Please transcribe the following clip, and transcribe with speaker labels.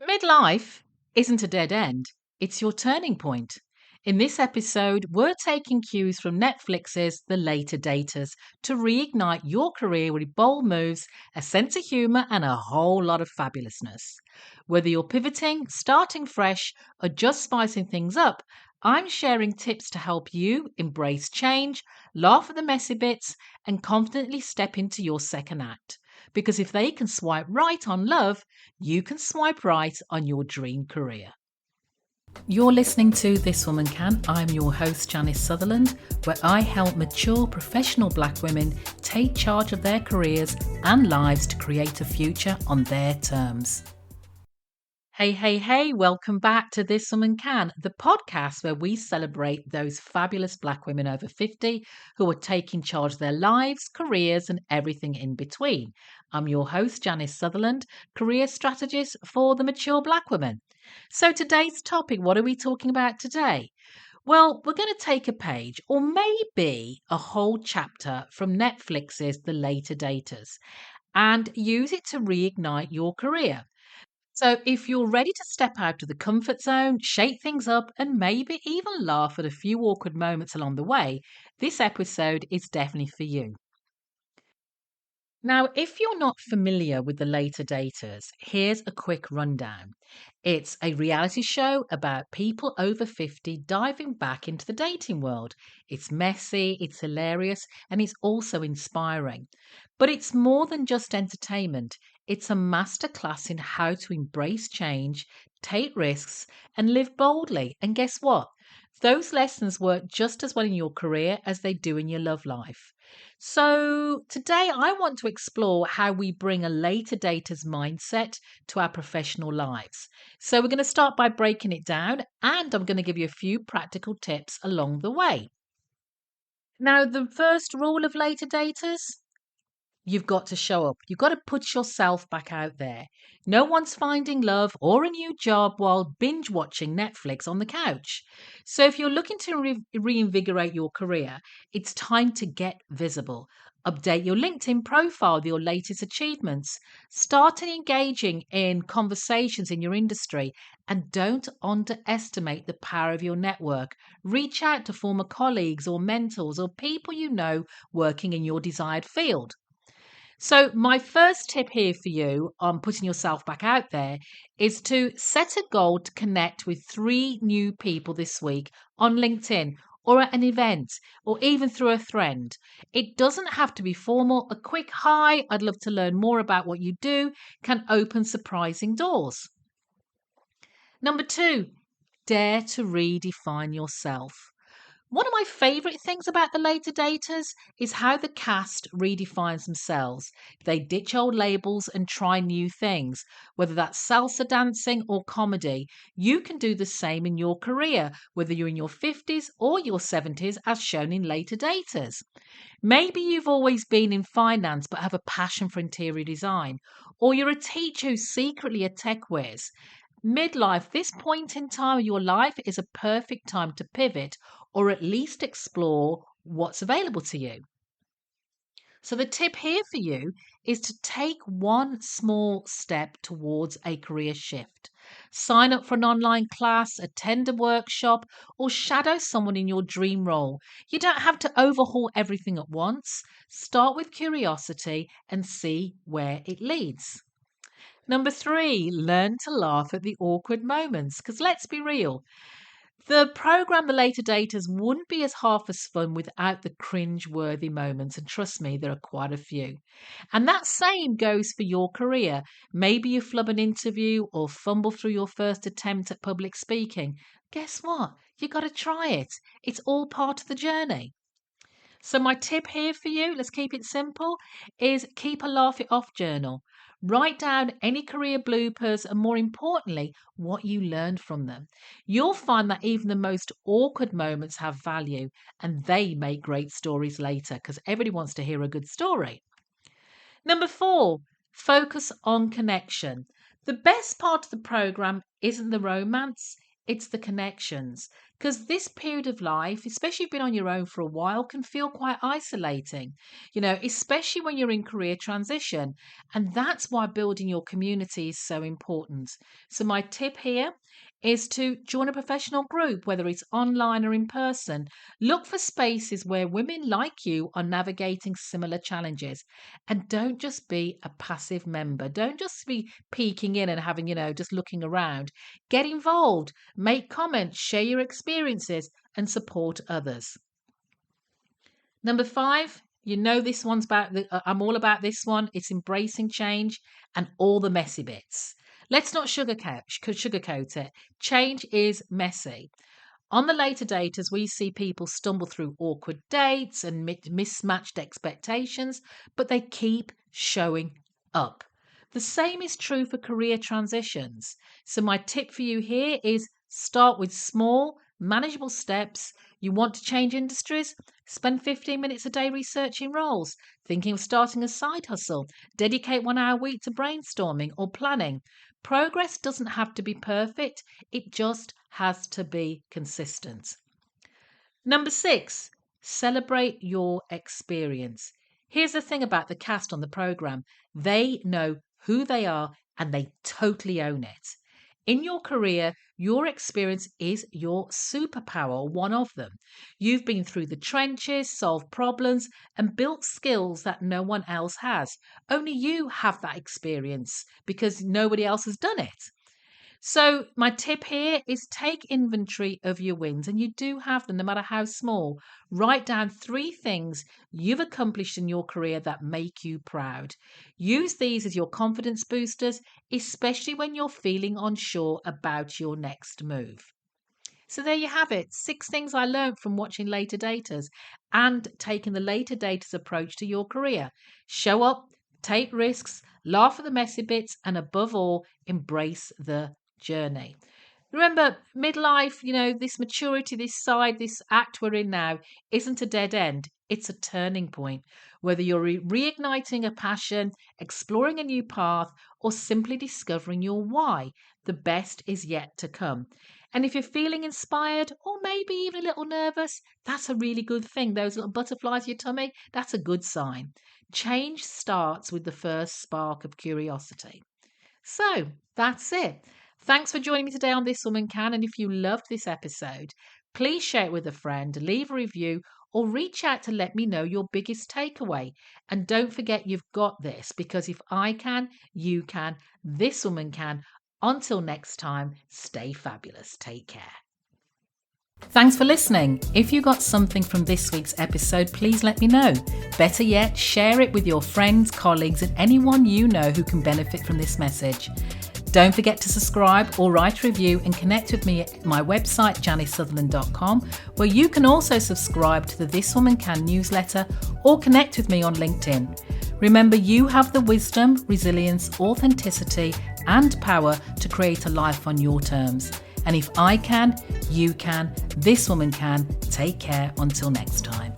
Speaker 1: Midlife isn't a dead end, it's your turning point. In this episode, we're taking cues from Netflix's The Later Daters to reignite your career with bold moves, a sense of humour, and a whole lot of fabulousness. Whether you're pivoting, starting fresh, or just spicing things up, I'm sharing tips to help you embrace change, laugh at the messy bits, and confidently step into your second act. Because if they can swipe right on love, you can swipe right on your dream career. You're listening to This Woman Can. I'm your host, Janice Sutherland, where I help mature professional Black women take charge of their careers and lives to create a future on their terms. Hey, welcome back to This Woman Can, the podcast where we celebrate those fabulous Black women over 50 who are taking charge of their lives, careers, and everything in between. I'm your host, Janice Sutherland, career strategist for the mature Black woman. So today's topic, what are we talking about today? Well, we're going to take a page or maybe a whole chapter from Netflix's The Later Daters and use it to reignite your career. So, if you're ready to step out of the comfort zone, shake things up, and maybe even laugh at a few awkward moments along the way, this episode is definitely for you. Now, if you're not familiar with the Later Daters, here's a quick rundown. It's a reality show about people over 50 diving back into the dating world. It's messy, it's hilarious, and it's also inspiring. But it's more than just entertainment. It's a masterclass in how to embrace change, take risks, and live boldly. And guess what? Those lessons work just as well in your career as they do in your love life. So, today I want to explore how we bring a later dater's mindset to our professional lives. So, we're going to start by breaking it down, and I'm going to give you a few practical tips along the way. Now, the first rule of later daters, you've got to show up. You've got to put yourself back out there. No one's finding love or a new job while binge watching Netflix on the couch. So, if you're looking to reinvigorate your career, it's time to get visible. Update your LinkedIn profile with your latest achievements. Start engaging in conversations in your industry and don't underestimate the power of your network. Reach out to former colleagues or mentors or people you know working in your desired field. So, my first tip here for you on putting yourself back out there is to set a goal to connect with 3 new people this week on LinkedIn or at an event or even through a friend. It doesn't have to be formal. A quick hi, I'd love to learn more about what you do, can open surprising doors. Number 2, dare to redefine yourself. One of my favourite things about the later daters is how the cast redefines themselves. They ditch old labels and try new things, whether that's salsa dancing or comedy. You can do the same in your career, whether you're in your 50s or your 70s, as shown in later daters. Maybe you've always been in finance but have a passion for interior design, or you're a teacher who's secretly a tech whiz. Midlife, this point in time of your life, is a perfect time to pivot or at least explore what's available to you. So, the tip here for you is to take one small step towards a career shift. Sign up for an online class, attend a workshop, or shadow someone in your dream role. You don't have to overhaul everything at once. Start with curiosity and see where it leads. Number 3, learn to laugh at the awkward moments. Because let's be real, the program The Later Daters wouldn't be as half as fun without the cringe-worthy moments. And trust me, there are quite a few. And that same goes for your career. Maybe you flub an interview or fumble through your first attempt at public speaking. Guess what? You got to try it. It's all part of the journey. So, my tip here for you, let's keep it simple, is keep a laugh it off journal. Write down any career bloopers and, more importantly, what you learned from them. You'll find that even the most awkward moments have value and they make great stories later because everybody wants to hear a good story. Number 4, focus on connection. The best part of the program isn't the romance, it's the connections. Because this period of life, especially if you've been on your own for a while, can feel quite isolating, especially when you're in career transition. And that's why building your community is so important. So, my tip here is to join a professional group, whether it's online or in person. Look for spaces where women like you are navigating similar challenges. And don't just be a passive member. Don't just be peeking in and having, just looking around. Get involved, make comments, share your experiences, and support others. Number 5, this one's about, I'm all about this one. It's embracing change and all the messy bits. Let's not sugarcoat it. Change is messy. On the later daters, we see people stumble through awkward dates and mismatched expectations, but they keep showing up. The same is true for career transitions. So my tip for you here is start with small, manageable steps. You want to change industries? Spend 15 minutes a day researching roles, thinking of starting a side hustle, dedicate 1 hour a week to brainstorming or planning. Progress doesn't have to be perfect, it just has to be consistent. Number 6, celebrate your experience. Here's the thing about the cast on the programme. They know who they are and they totally own it. In your career, your experience is your superpower, one of them. You've been through the trenches, solved problems, and built skills that no one else has. Only you have that experience because nobody else has done it. So my tip here is take inventory of your wins, and you do have them no matter how small. Write down 3 things you've accomplished in your career that make you proud. Use these as your confidence boosters, especially when you're feeling unsure about your next move. So there you have it, 6 things I learned from watching Later Daters and taking the Later Daters approach to your career. Show up, take risks, laugh at the messy bits, and above all, embrace the journey. Remember, midlife, this maturity, this act we're in now isn't a dead end. It's a turning point. Whether you're reigniting a passion, exploring a new path, or simply discovering your why, the best is yet to come. And if you're feeling inspired or maybe even a little nervous, that's a really good thing. Those little butterflies in your tummy, that's a good sign. Change starts with the first spark of curiosity. So that's it. Thanks for joining me today on This Woman Can. And if you loved this episode, please share it with a friend, leave a review, or reach out to let me know your biggest takeaway. And don't forget you've got this, because if I can, you can, this woman can. Until next time, stay fabulous. Take care. Thanks for listening. If you got something from this week's episode, please let me know. Better yet, share it with your friends, colleagues, and anyone you know who can benefit from this message. Don't forget to subscribe or write a review and connect with me at my website, janicesutherland.com, where you can also subscribe to the This Woman Can newsletter or connect with me on LinkedIn. Remember, you have the wisdom, resilience, authenticity, and power to create a life on your terms. And if I can, you can, this woman can. Take care until next time.